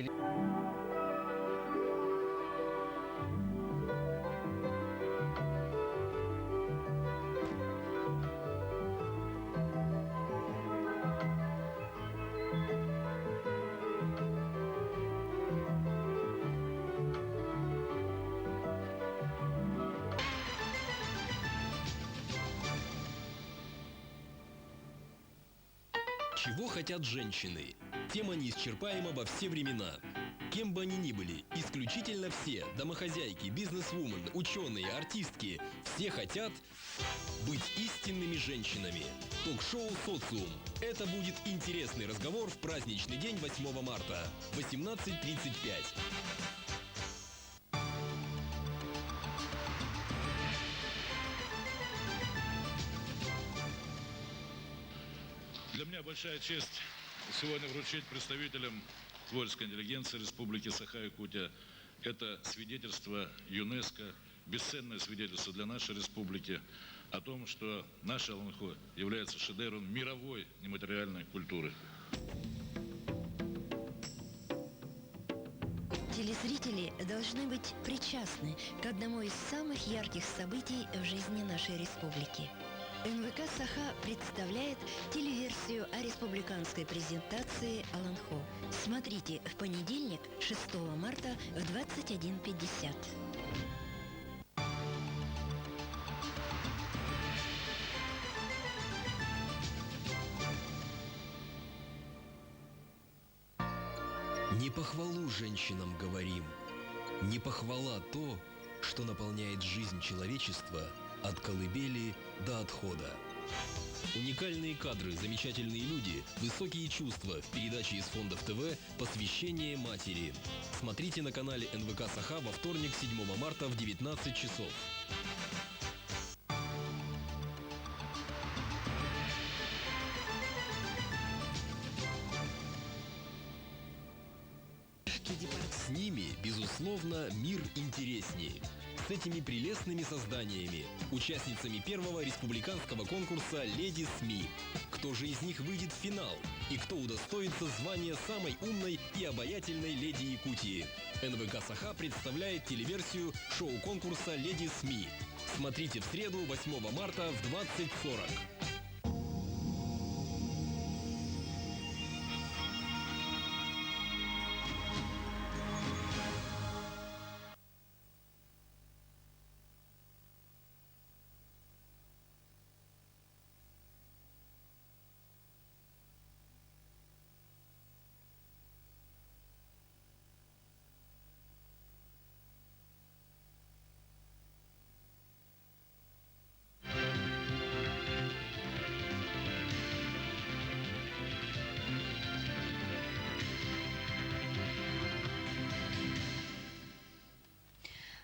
Чего хотят женщины? Тема неисчерпаема во все времена. Кем бы они ни были, исключительно все, домохозяйки, бизнесвумен, ученые, артистки, все хотят быть истинными женщинами. Ток-шоу «Социум». Это будет интересный разговор в праздничный день 8 марта, 18:35. Для меня большая честь сегодня вручить представителям творческой интеллигенции Республики Саха-Якутия это свидетельство ЮНЕСКО, бесценное свидетельство для нашей республики о том, что наше Аланхо является шедевром мировой нематериальной культуры. Телезрители должны быть причастны к одному из самых ярких событий в жизни нашей республики. НВК «Саха» представляет телеверсию о республиканской презентации Аланхо. Смотрите в понедельник, 6 марта в 21:50. Не похвалу женщинам говорим, не похвала то, что наполняет жизнь человечества от колыбели до отхода. Уникальные кадры, замечательные люди, высокие чувства в передаче из Фондов ТВ «Посвящение матери». Смотрите на канале НВК «Саха» во вторник, 7 марта в 19 часов. С ними, безусловно, мир интереснее. С этими прелестными созданиями, участницами первого республиканского конкурса «Леди СМИ». Кто же из них выйдет в финал? И кто удостоится звания самой умной и обаятельной леди Якутии? НВК «Саха» представляет телеверсию шоу-конкурса «Леди СМИ». Смотрите в среду, 8 марта в 20:40.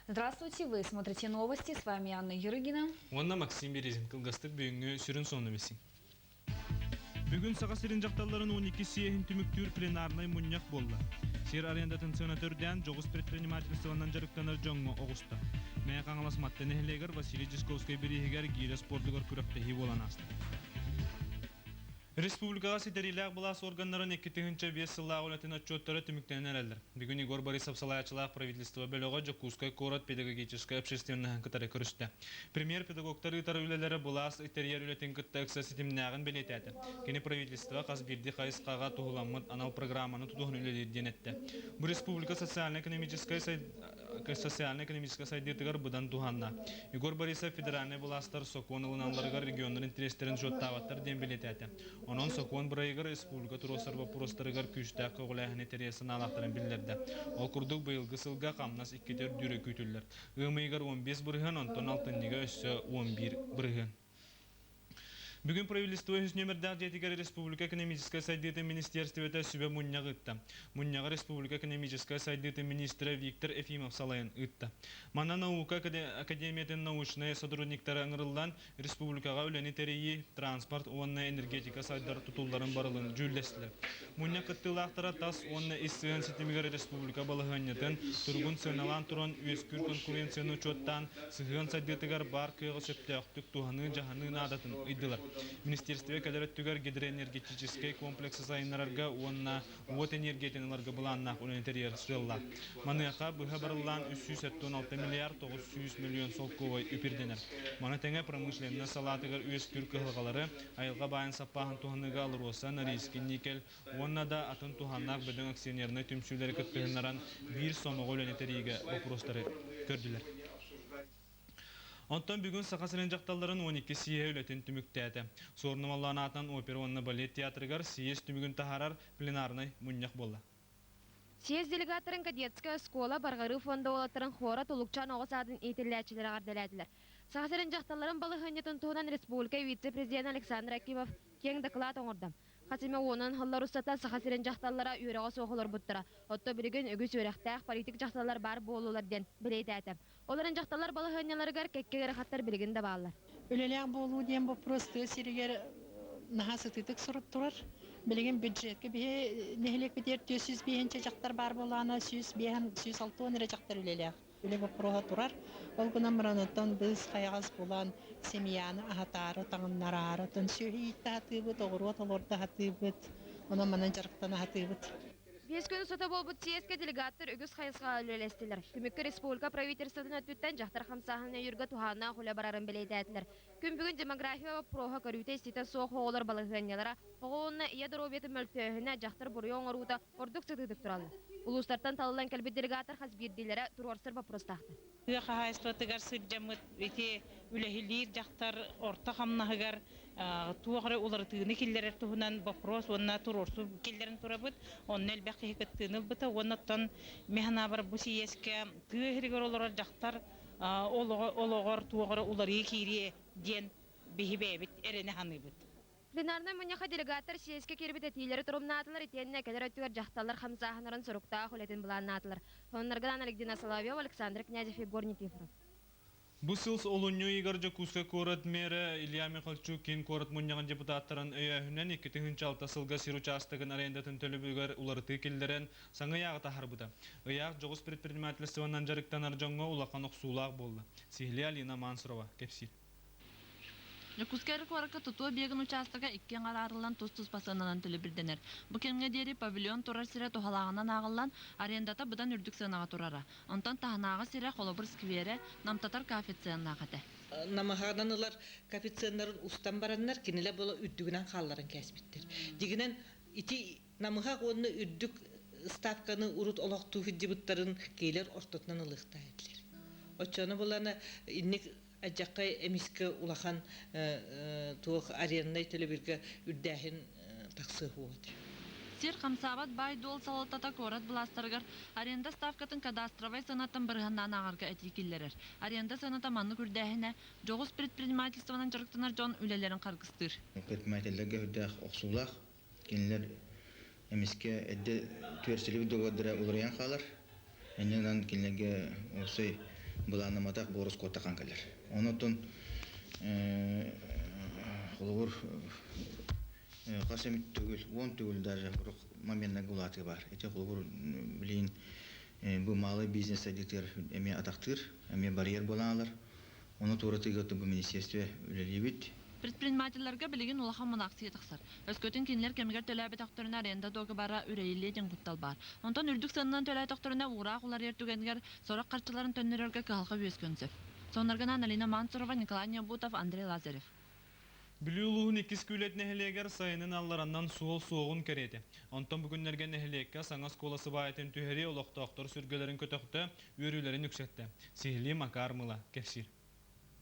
Здравствуйте, вы смотрите новости, с вами Анна Юрыгина. Онна Максим Березин, кылгастык бүйүнгө сүрүн сону бесин. Бүгүн сага сирин жакталарын 12 сиехин түмүктүр пленарный муньяк болду. Сир арендатын сенатörден жогус предпринимательствонан жарыктанар жоңго огуста. Мэ каңалас маттен эхлегер Василий Жисковский берихигер гире спортлугар күрөктехи болан асты. Республикага ситерилак булас органнарын 2-5 сыллаг улатын отчеттары түмүктенер элдер. Бүгүн Игорь Борисов салаячылак правительство бөлөгө Жокускай город педагогическая общественная кытары көрүстө. Премьер педагогтары тарылелери булас интерьер улатын кытта ситимнагын белетети. Кени правительство каз бирди хайскага тугуламыт анал программаны тутугун үлелерден этти. Бу республика социально-экономическая сайдетигер будан туханна. Игорь Борисов федеральный буластар соконылыналарга региондун интерестерин жоттабаттар ден белетети. Onun sokon burayıgar Respublika turosar ve purostlarıgar küçtək qoğulayını teriyasını alaqtırın bildirdi. O kurduk bıyılgı sılga qamnas 2 düre kütüller. Ümeygar 15 bırğın, ondan altınlıga össü 11 bırğın. Бүгін правительство нөмірдәк жетігер Республика экономическая сайдеты министерствета сүбе мұнняғы үтті. Мұнняғы Республика экономическая сайдеты министрі Виктор Ефимов салайын үтті. Мана наука академиятын научные сотрудниктары аңырылдан Республикаға үләні терейі, транспорт, онна энергетика сайдар тұтуларын барылын жүлдесілер. Мұння қыттылақтара тас онна иссыған сетімігер Республика балығаннетін тұрғын сыналан тұрын өскүр конкуренцияны учоттан сығын сайдетігер бар күйғы сөптіқтік туғаны жағаны надатын ұйдылар. Министерстве кадәрәттүгәр гидроэнергетический комплексы сайыннарга уонна уот энергетиналарга буланнак унитарьер сылла. Маныяка быха барылан 376 миллиард 900 миллион солковой үпирденер. Маны тәңе промышленный салатыгар үес күр кыһылгалары айылга байын саппаһын туһыныга алыроса Норильский никель уонна да атын туханнак бөдөң акционерный түмсүләре көттөһүннаран бир сомого унитарьиге вопростары көрдүләр. Онтон бүгін сақасырын жақталарын 12 сие өлетін түміктәді. Сорнымалланатынан опера онны балет театрыгар сиес түмігін тахарар пленарный мұньяқ болды. Сиес делегаттарын кадетская школа барғары фонда олаттарын хора толукчан оғыз адын етілләтчілері ағардаләділер. Сақасырын жақталарын балы хыннетін туғынан республика вице-президент Александр Акимов кең доклад оңырдам. Хасиме онын халлар ұстата сақасырын жақталара үйреға соғылыр бұттыра. Отто бірігін үгіз өрәқтәқ политик жақталар бар болуларден білейді әтім. Оларын жақталар балы хынняларығар кәккегері қаттар білігін де бағалар. Өлеләң болу дем бұл просто сирегер нағасы тұтық сұрып тұрар. Білеген бюджетке бе нехелек бедер 400 бейінче жақтар бар болана 100-106 оныры жақтар өлеләң. Өле бұл проға тұрар. Ол күнан мұранаттан біз қайғаз болан семьяны ағатары, таңыннарары, тон сөйі итті хатыбыт, оғыру оталорды хатыбыт, онан манан жарықтаны хатыбыт. Бес күні сота болбыт сиеске делегаттар үгіз қайысқа өлелестілер. Түміккі республика правительстводан өттіттен жақтар қамсағына үргі туғанына құля барарын білейді әтілер. Күн бүгін демография проға көрүйте істеті соқ оғылар балығынялара, оғылына ия дұробеті мөлтөғіне жақтар бұры оңыруыда ордық сытыдық тұралы. Улустартан талылан кәлбі делегаттар хасбирдилері тұрорсыр вопростақты. Қағайыстығар сыржамыт өте үләхілер жақтар орта қамнағығар туғыры олар-тығыны келдерер тұғынан вопрос, онына тұрорсу келдерін тұрабыт, онын әлбәқі хекеттіні бұта, онаттан механа бар бұсы еске тұғырығыр олар жақтар олығыр туғыры олары кейрие ден бейбейбіт әрені ханы бұт. Пленарный мұнеқа делегаттар сиеске кербет әтейлері тұрымнатылар, етеніне кәдер өттігер жақталар қамсағынарын сұрықтағы құлетін бұланнатылар. Онларғадан Александр Соловьев, Александр Князев, Егор Никифоров. Бусылс олунью Игорь Жакуска корот мэра Илья Михальчук кен корот мұньяған депутаттарын өйәхінен 2-6 сылға сир участығын арендатын төлібігер уларты келдерен саңы яғы тахарбыда. Өйәқ жоғыз предпринимательстводан жарықтан аржонға улақан оқсулақ болды. Сихли Алина Мансурова, Кепсир. Якускер коракка тутуа бегін участыға иккен арарылан тұс-тұс басынынан төлі бірденер. Бұ кемге дері павильон тұрар сире тухалағынан ағылан арендата бұдан үрдік сынаға тұрара. Онтан тағынағы сире қолыбыр сквері намтатар коэффициентна қаты. Намахаданылар коэффициенттарын устан бараннар, кенеле болы үрдігінен қалларын кәсбеттер. Дегінен ити намыға қонны үрдік ставканы урут олақту фиддибыттарын кейлер ортотынан ылықта еділер. Очаны боланы иннек Аджақай эмиске улахан туық арендай төлебірге үрдәхін тақсы хуады. Сир қамсабат бай дол салатата корат бұластарғар аренда ставкатын кадастровай санаттан бірғаннан ағарға әтекелерер. Аренда саната манны күрдәхіне жоғыз предпринимательстводан жарықтанар жон үлелерін қарғыстыр. Предпринимательлерге үрдәқ оқсулақ, кенілер эмиске әдді түрселі доғадыра ұлыриян қалар. Әнен кенілерге осы бұланыматақ борыс қотақан кәлер. Онытын қолығыр қасамет түгіл, 10 түгіл даже ұрық моментна ғулаты бар. Әте қолығыр білейін бұл малы бизнес әдіктер әме атақтыр, әме барьер боланалар. Оны тұрыты ғыты бұл министерстве үлелі бет. Предпринимательлерге білеген улахан мұнақсы етіқсар. Өскөтін кенілер кемгер төләбі тақтырына аренда доғы бара үрейілі ден құттал бар. Онтан үрдік сынынан төләй тақтырына ұрақ олар ертігенгер сорақ қарчыларын төннерерге қалға өскөнсіп. Сонарғынан Алина Мансурова, Николай Небутов, Андрей Лазарев. Білі ұлығын екіз күйлет нәхілегер сайының аллараннан суол соғын кереті. Онтан бүгінлерге нәхілекке саңа сколасы байытын түйері олықтақтыр сүргелерін көтіқті өрілерін үксетті. Сихли Макармыла, Кефсир.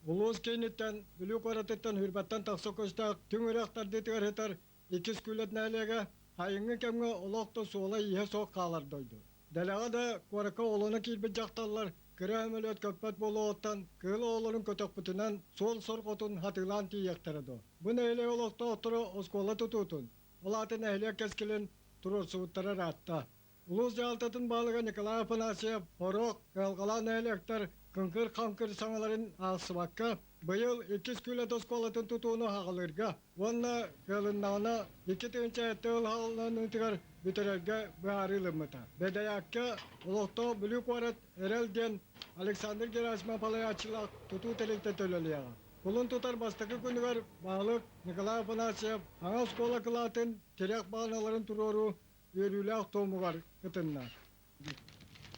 Улуыз кейнеттен, бүлі қоратыттан хүрбаттан тақсы көстақ түңіріқтарды тігірітер екіз күйлет нәхілеге хайыңы кәмге олақты суола ihe соқ қалар дойды. Дәліға да қораққа олыны кейбіт жақталар кірі әмілет көппет болу оттан көлі олырын көтөк бүтінен сол сор қотын хатылан тиектірді. Бұн әйле олақты отыры оскола тұтутын. Олатын әйле кескілін тұрыр суыттары ратта. Улуыз жалтатын балыға Николай Афанасьев, Хорок, қалғалан әйлектер күнкір қанкір саңаларын асыбаққа бұйыл 2 күйлет осколатын тұтуыны хағылырға. Онна көліннауына 2 түнче әттіғыл хағылынан үntігер бүтерерге бұғарылымыта. Бәдәйәкке ұлықта бүлік варат әрелден Александр Герасимов Палаячылақ тұту тәлікті төлеліяға. Kulun tutar bastaki günüger bağlık Nikolay Afanasyev hanga skola kılatın terek bağnaların turoru yörülük tomugar kıtınlar.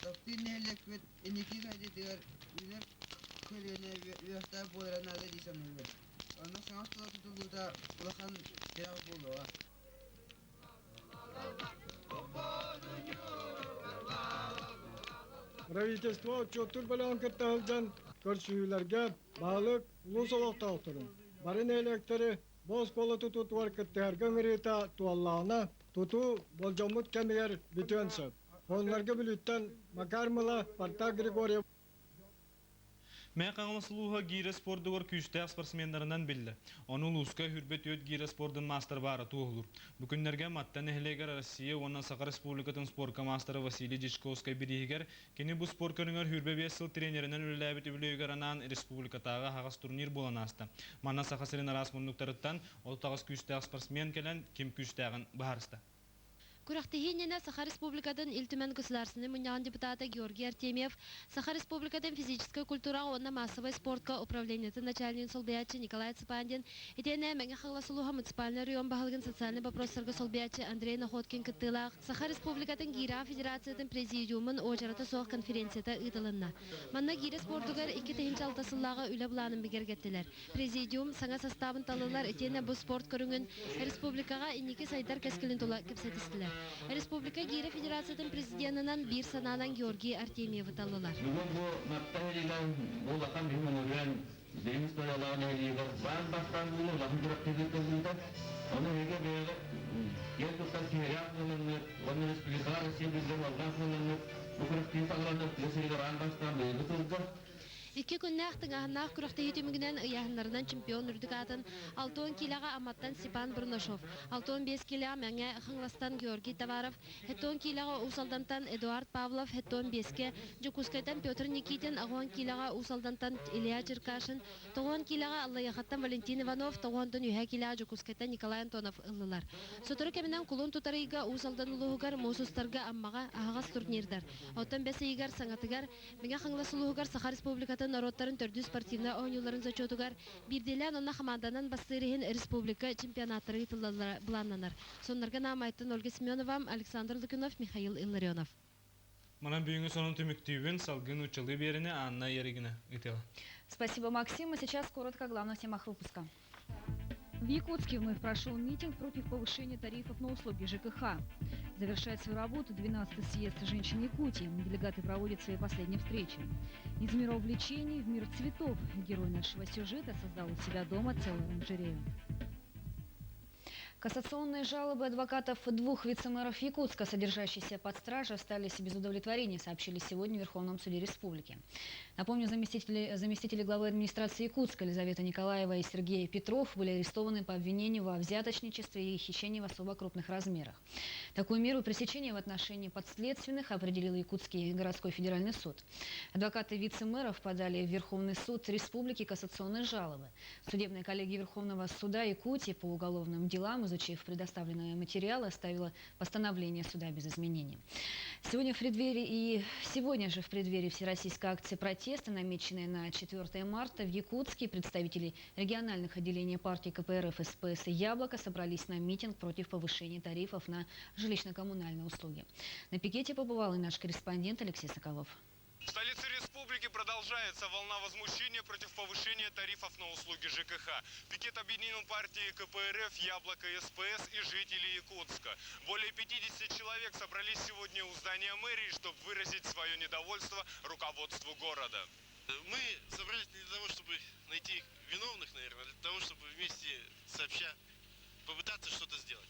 Doktor nehlekmet eniki kaydedir. Üler kölene yöhta boyranada disanırlar. Ona sanat kıla tutulduğunda ulakan terek buldu. Правительство отчеттур белән кытталган көрсүйләргә bağlık улус олоқта отырын. Барын электери боз колы тутуар кыттарган рита туаллана туту болжомут кемер битөнсөп. Онларга бүлүттен Макармыла Парта Григорьев Мен қаңылысылуға гире спордығыр күйістәк спортсмендерінен білді. Оны ұлысқа хүрбет өт гире спордың мастер бары туғылыр. Бүкіндерге маттан әхілегер Россия, онын Сақар Республикатын спортқа мастері Василий Дичковскай бірігер, кені бұл спорт көріңер хүрбе 5 сыл тренерінен үліләбет үлігер анан республикатаға хағас турнир болан асты. Манна Сақасырын арас мұндықтарыттан ол тағыз күйістәк спортсмен келен кем күйістәғын бағарысты. Курахтыгенена Саха Республикадан Ильтумен государственный муниан депутата Георгий Артемьев, Саха Республикадан физическая культура онна массовой спортка управлениеты начальник солбиячи Николай Цыпандин, и тене мега хагласулуха муниципальный район бахалган социальный вопросарга солбиячи Андрей Находкин кыттылах, Саха Республикадан Гира Федерациятын президиумын очарата соқ конференцията ытылынна. Манна Гира спортугар 2 тыгынчалтасыллага үле буланын бигергеттилер. Президиум саңа составын талылар, и тене бу спорт көрүнгөн республикага инники сайдар кескилин тола кепсетистилер. Республика Гира Федерациятын президентынан бир сананан Георгий Артемьев талылар. Iki күннәхтің ағыннақ күріқті етімігінен ұяғынларынан чемпион үрдік атын 6 килаға аматтан Степан Брунашов, 5 килаға мәңе Хыңластан Георгий Таваров, 10 килаға Усалдантан Эдуард Павлов, 5-ке Джукускайтан Петр Никитин, 10 килаға Усалдантан Илья Черкашин, 9 килаға Аллаяхаттан Валентин Иванов, 9 үйе килаға Джукускайтан Николай Антонов ылылар. Сотыры кәмінен құлын тұтарыйға Усалдан ұлығығар Мосустарға аммаға ағас турнирдар. Оттан бәсі егар саңатыгар, мәңе Хыңлас ұлығығар Саха Республикатын народтарын төрдү спортивна ойнуларын зачетугар бирделен онна команданан бастырыхын республика чемпионаттары тыллалар буланнанар. Соннарга намайтын Ольга Семенова, Александр Лукинов, Михаил Илларионов. Манан бүйіңі сонын түміктүйін салгын учылы беріне Анна Ерегина. Спасибо, Максим. А сейчас коротко о главных темах выпуска. В Якутске вновь прошел митинг против повышения тарифов на услуги ЖКХ. Завершает свою работу 12-й съезд женщин Якутии. Делегаты проводят свои последние встречи. Из мира увлечений в мир цветов. Герой нашего сюжета создал у себя дома целую оранжерею. Кассационные жалобы адвокатов 2 вице-мэров Якутска, содержащиеся под стражей, остались без удовлетворения, сообщили сегодня в Верховном суде республики. Напомню, заместители главы администрации Якутска Елизавета Николаева и Сергей Петров были арестованы по обвинению во взяточничестве и хищении в особо крупных размерах. Такую меру пресечения в отношении подследственных определил Якутский городской федеральный суд. Адвокаты вице-мэров подали в Верховный суд республики кассационные жалобы. Судебная коллегия Верховного суда Якутии по уголовным делам, изучив предоставленные материалы, оставила постановление суда без изменений. Сегодня же в преддверии Всероссийской акции протеста, намеченной на 4 марта, в Якутске представители региональных отделений партии КПРФ, СПС и Яблоко собрались на митинг против повышения тарифов на жилищно-коммунальные услуги. На пикете побывал и наш корреспондент Алексей Соколов. В столице республики продолжается волна возмущения против повышения тарифов на услуги ЖКХ. Пикет объединил партии КПРФ, Яблоко, СПС и жители Якутска. Более 50 человек собрались сегодня у здания мэрии, чтобы выразить свое недовольство руководству города. Мы собрались не для того, чтобы найти виновных, наверное, а для того, чтобы вместе сообща попытаться что-то сделать.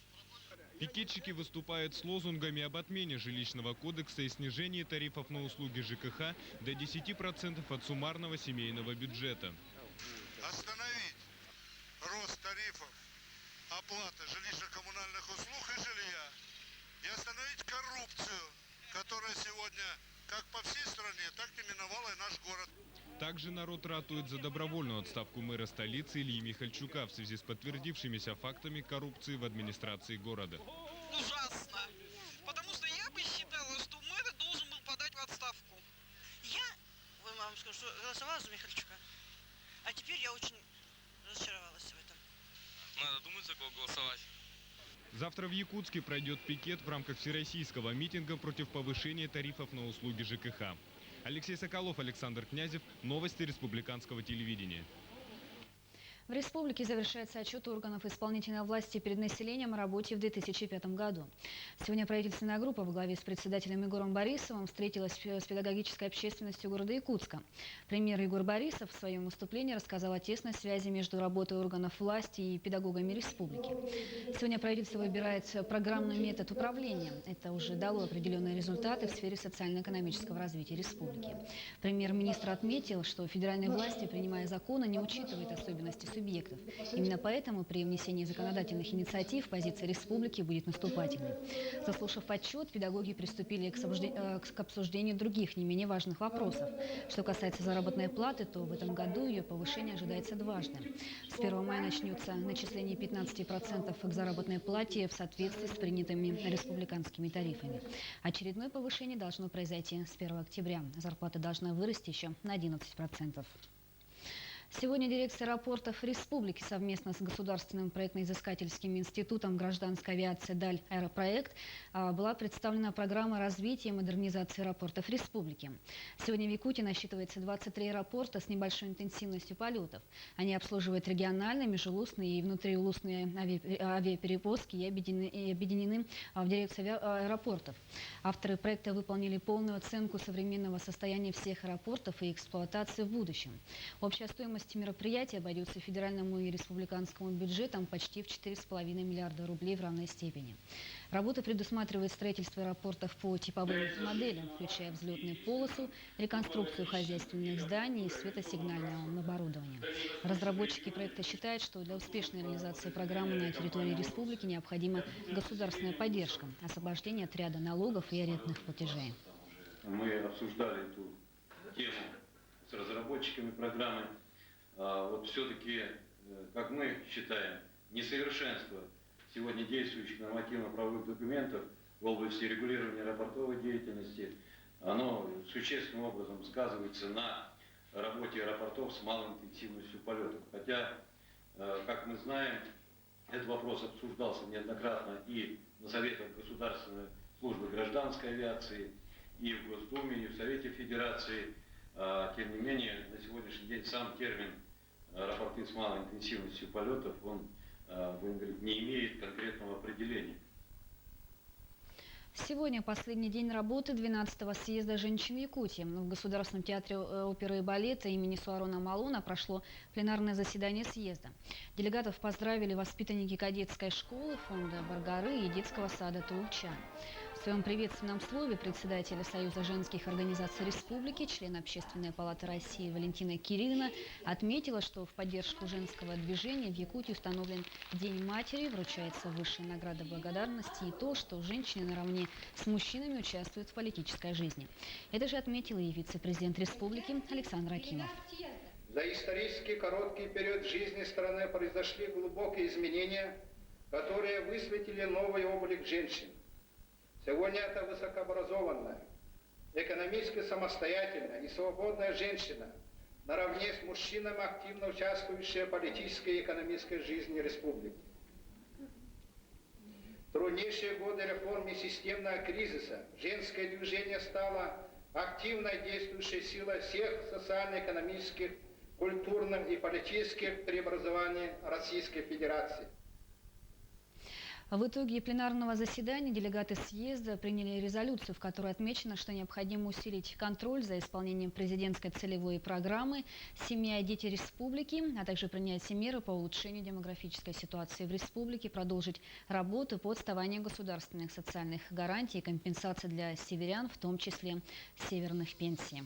Пикетчики выступают с лозунгами об отмене жилищного кодекса и снижении тарифов на услуги ЖКХ до 10% от суммарного семейного бюджета. Остановить рост тарифов оплаты жилищно-коммунальных услуг и жилья и остановить коррупцию, которая сегодня как по всей стране, так и миновала и наш город. Также народ ратует за добровольную отставку мэра столицы Ильи Михальчука в связи с подтвердившимися фактами коррупции в администрации города. Ужасно! Потому что я бы считала, что мэр должен был подать в отставку. Я, вам скажу, что голосовала за Михальчука. А теперь я очень Завтра в Якутске пройдет пикет в рамках всероссийского митинга против повышения тарифов на услуги ЖКХ. Алексей Соколов, Александр Князев. Новости республиканского телевидения. В республике завершается отчет органов исполнительной власти перед населением о работе в 2005 году. Сегодня правительственная группа во главе с председателем Егором Борисовым встретилась с педагогической общественностью города Якутска. Премьер Егор Борисов в своем выступлении рассказал о тесной связи между работой органов власти и педагогами республики. Сегодня правительство выбирает программный метод управления. Это уже дало определенные результаты в сфере социально-экономического развития республики. Премьер-министр отметил, что федеральные власти, принимая законы, не учитывают особенности субъектов. Именно поэтому при внесении законодательных инициатив позиция республики будет наступательной. Заслушав отчет, педагоги приступили к обсуждению других, не менее важных вопросов. Что касается заработной платы, то в этом году ее повышение ожидается дважды. С 1 мая начнется начисление 15% к заработной плате в соответствии с принятыми республиканскими тарифами. Очередное повышение должно произойти с 1 октября. Зарплата должна вырасти еще на 11%. Сегодня дирекция аэропортов республики совместно с Государственным проектно-изыскательским институтом гражданской авиации «Даль Аэропроект» была представлена программа развития и модернизации аэропортов республики. Сегодня в Якутии насчитывается 23 аэропорта с небольшой интенсивностью полетов. Они обслуживают региональные, межулусные и внутриулусные авиаперевозки и объединены в дирекцию аэропортов. Авторы проекта выполнили полную оценку современного состояния всех аэропортов и эксплуатации в будущем. Общая стоимость мероприятия обойдется федеральному и республиканскому бюджетам почти в 4,5 миллиарда рублей в равной степени. Работа предусматривает строительство аэропортов по типовым моделям, включая взлетную полосу, реконструкцию хозяйственных зданий и светосигнального оборудования. Разработчики проекта считают, что для успешной реализации программы на территории республики необходима государственная поддержка, освобождение от ряда налогов и арендных платежей. Мы обсуждали эту тему с разработчиками программы. Вот все-таки, как мы считаем, несовершенство сегодня действующих нормативно-правовых документов в области регулирования аэропортовой деятельности, оно существенным образом сказывается на работе аэропортов с малой интенсивностью полетов. Хотя, как мы знаем, этот вопрос обсуждался неоднократно и на Советах Государственной службы гражданской авиации, и в Госдуме, и в Совете Федерации. Тем не менее, на сегодняшний день сам термин «аэропорты с малой интенсивностью полетов», он, будем говорить, не имеет конкретного определения. Сегодня последний день работы 12-го съезда женщин Якутии. В Государственном театре оперы и балета имени Суарона Малуна прошло пленарное заседание съезда. Делегатов поздравили воспитанники кадетской школы, фонда Баргары и детского сада Тулча. В своем приветственном слове председатель Союза женских организаций республики, член Общественной палаты России Валентина Кирилловна отметила, что в поддержку женского движения в Якутии установлен День матери, вручается высшая награда благодарности и то, что женщины наравне с мужчинами участвуют в политической жизни. Это же отметил и вице-президент республики Александр Акимов. За исторически короткий период жизни страны произошли глубокие изменения, которые высветили новый облик женщин. Сегодня это высокообразованная, экономически самостоятельная и свободная женщина, наравне с мужчинами, активно участвующая в политической и экономической жизни республики. В труднейшие годы реформ и системного кризиса женское движение стало активной действующей силой всех социально-экономических, культурных и политических преобразований Российской Федерации. В итоге пленарного заседания делегаты съезда приняли резолюцию, в которой отмечено, что необходимо усилить контроль за исполнением президентской целевой программы «Семья и дети республики», а также принять все меры по улучшению демографической ситуации в республике, продолжить работу по отставанию государственных социальных гарантий и компенсации для северян, в том числе северных пенсий.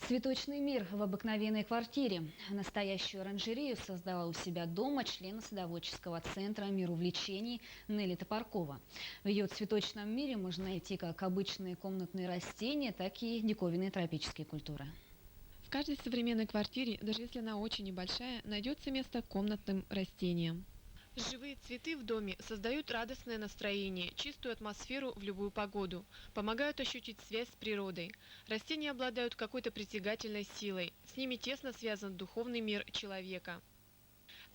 Цветочный мир в обыкновенной квартире. Настоящую оранжерею создала у себя дома член садоводческого центра «Мир увлечений» Нелли Топоркова. В ее цветочном мире можно найти как обычные комнатные растения, так и диковинные тропические культуры. В каждой современной квартире, даже если она очень небольшая, найдется место комнатным растениям. Живые цветы в доме создают радостное настроение, чистую атмосферу в любую погоду, помогают ощутить связь с природой. Растения обладают какой-то притягательной силой, с ними тесно связан духовный мир человека.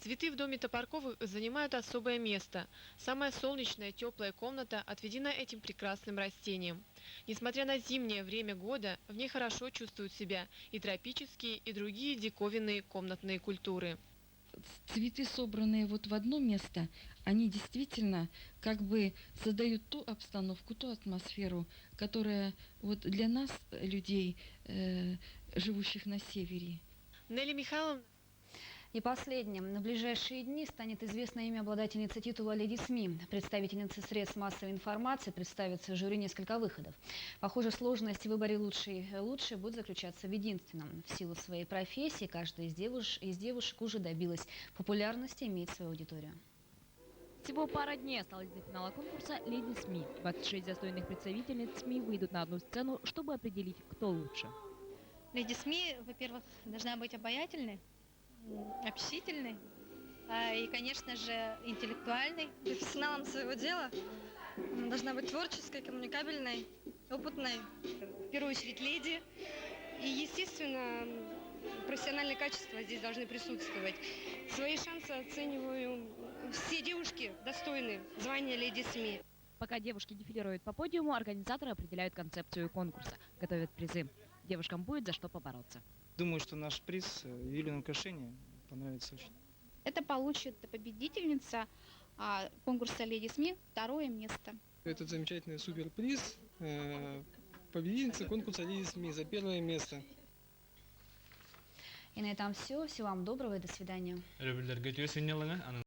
Цветы в доме Топорковых занимают особое место. Самая солнечная, теплая комната отведена этим прекрасным растениям. Несмотря на зимнее время года, в ней хорошо чувствуют себя и тропические, и другие диковинные комнатные культуры. Цветы, собранные вот в одно место, они действительно как бы создают ту обстановку, ту атмосферу, которая вот для нас, людей, живущих на севере. Нелли Михайловна. И последним. На ближайшие дни станет известно имя обладательницы титула «Леди СМИ». Представительницы средств массовой информации представятся жюри несколько выходов. Похоже, сложность в выборе лучшей будет заключаться в единственном. В силу своей профессии каждая из девушек уже добилась популярности, имеет свою аудиторию. Всего пара дней осталось до финала конкурса «Леди СМИ». 26 достойных представительниц СМИ выйдут на одну сцену, чтобы определить, кто лучше. Леди СМИ, во-первых, должна быть обаятельной, общительной и, конечно же, интеллектуальной. Профессионалом своего дела. Она должна быть творческой, коммуникабельной, опытной. В первую очередь леди. И, естественно, профессиональные качества здесь должны присутствовать. Свои шансы оцениваю. Все девушки достойны звания леди СМИ. Пока девушки дефилируют по подиуму, организаторы определяют концепцию конкурса, готовят призы. Девушкам будет за что побороться. Думаю, что наш приз ювелирное украшение понравится очень. Это получит победительница конкурса «Леди СМИ» 2-е место. Этот замечательный суперприз победительница конкурса «Леди СМИ» за 1-е место. И на этом все. Всего вам доброго и до свидания.